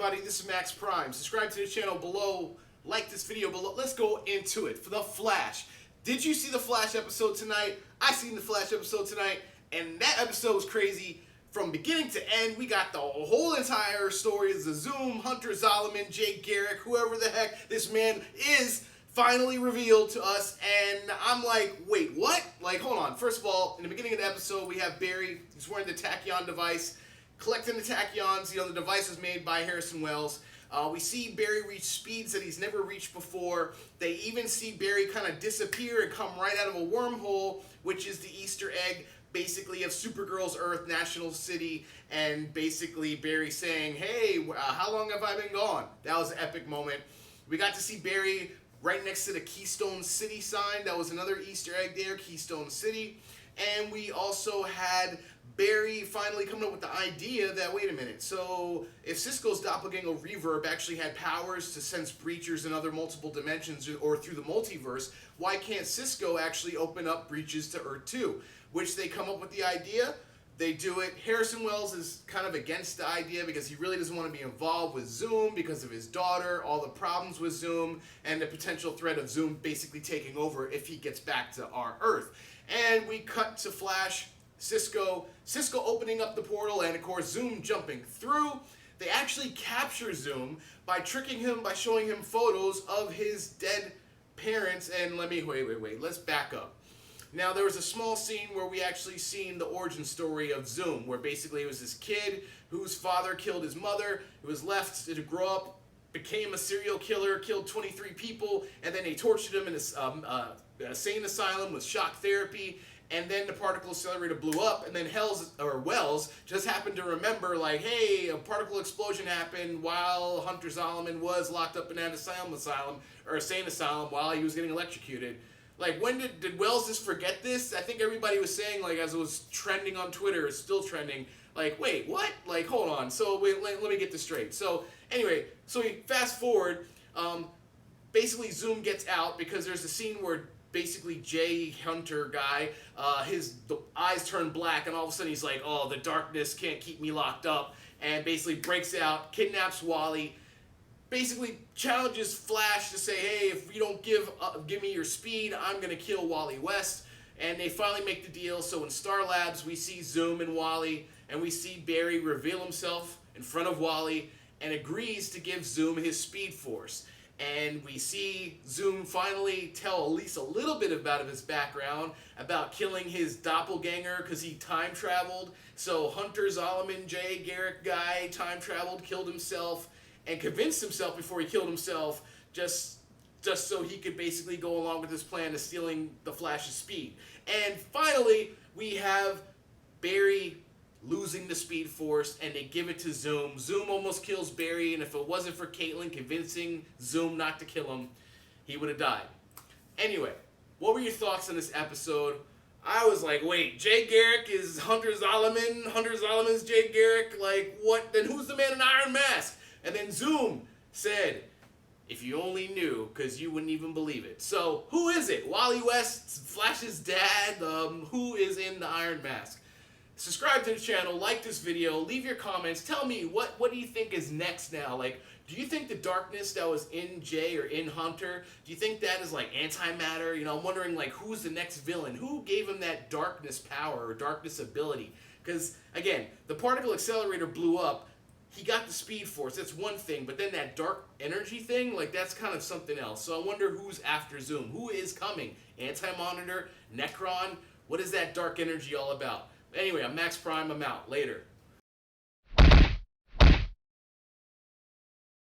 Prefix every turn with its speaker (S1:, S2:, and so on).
S1: everybody? This is Max Prime. Subscribe to the channel below. Like this video below. Let's go into it. For The Flash. Did you see the Flash episode tonight? I seen the Flash episode tonight, and that episode was crazy. From beginning to end, we got the whole entire story. It's the Zoom, Hunter Zolomon, Jay Garrick, whoever the heck this man is, finally revealed to us, and I'm like, wait, what? Like, hold on. First of all, in the beginning of the episode, we have Barry. He's wearing the tachyon device, collecting the tachyons. You know, the device was made by Harrison Wells. We see Barry reach speeds that he's never reached before. They even see Barry kind of disappear and come right out of a wormhole, which is the Easter egg, basically, of Supergirl's Earth, National City, and basically Barry saying, hey, how long have I been gone? That was an epic moment. We got to see Barry right next to the Keystone City sign. That was another Easter egg there, Keystone City. And we also had Barry finally coming up with the idea that, wait a minute, so if Cisco's doppelganger Reverb actually had powers to sense breachers in other multiple dimensions or through the multiverse, why can't Cisco actually open up breaches to Earth 2? Which they come up with the idea, they do it. Harrison Wells is kind of against the idea because he really doesn't want to be involved with Zoom because of his daughter, all the problems with Zoom, and the potential threat of Zoom basically taking over if he gets back to our Earth. And we cut to Flash, Cisco opening up the portal, and of course Zoom jumping through. They actually capture Zoom by tricking him, by showing him photos of his dead parents. And wait, let's back up. Now, there was a small scene where we actually seen the origin story of Zoom, where basically it was this kid whose father killed his mother, who was left to grow up, became a serial killer, killed 23 people, and then they tortured him in a insane asylum with shock therapy, and then the particle accelerator blew up, and then Wells just happened to remember, like, hey, a particle explosion happened while Hunter Zolomon was locked up in an insane asylum while he was getting electrocuted. Like, when did Wells just forget this? I think everybody was saying, like, as it was trending on Twitter, it's still trending, like, wait, what? Like, hold on. So, wait, let me get this straight. So, anyway, so we fast forward. Basically, Zoom gets out because there's a scene where basically Jay Hunter guy, the eyes turn black, and all of a sudden he's like, oh, the darkness can't keep me locked up, and basically breaks out, kidnaps Wally, basically challenges Flash to say, hey, if you don't give me your speed, I'm going to kill Wally West. And they finally make the deal. So in Star Labs, we see Zoom and Wally, and we see Barry reveal himself in front of Wally and agrees to give Zoom his speed force. And we see Zoom finally tell at least a little bit about his background, about killing his doppelganger because he time traveled. So Hunter Zolomon, Jay Garrick guy, time traveled, killed himself, and convinced himself before he killed himself just so he could basically go along with his plan of stealing the Flash's speed. And finally, we have Barry losing the speed force, and they give it to Zoom. Zoom almost kills Barry, and if it wasn't for Caitlin convincing Zoom not to kill him, he would have died. Anyway, what were your thoughts on this episode? I was like, wait, Jay Garrick is Hunter Zolomon, Hunter Zolomon's Jay Garrick, like, what? Then who's the man in the Iron Mask? And then Zoom said, if you only knew, because you wouldn't even believe it. So, who is it? Wally West, Flash's dad? Who is in the Iron Mask? Subscribe to the channel, like this video, leave your comments, tell me, what do you think is next now? Like, do you think the darkness that was in Jay or in Hunter, do you think that is like antimatter? You know, I'm wondering, like, who's the next villain? Who gave him that darkness power or darkness ability? Because, again, the particle accelerator blew up. He got the speed force, that's one thing, but then that dark energy thing, like, that's kind of something else. So I wonder who's after Zoom. Who is coming? Anti-Monitor? Necron? What is that dark energy all about? Anyway, I'm Max Prime, I'm out. Later.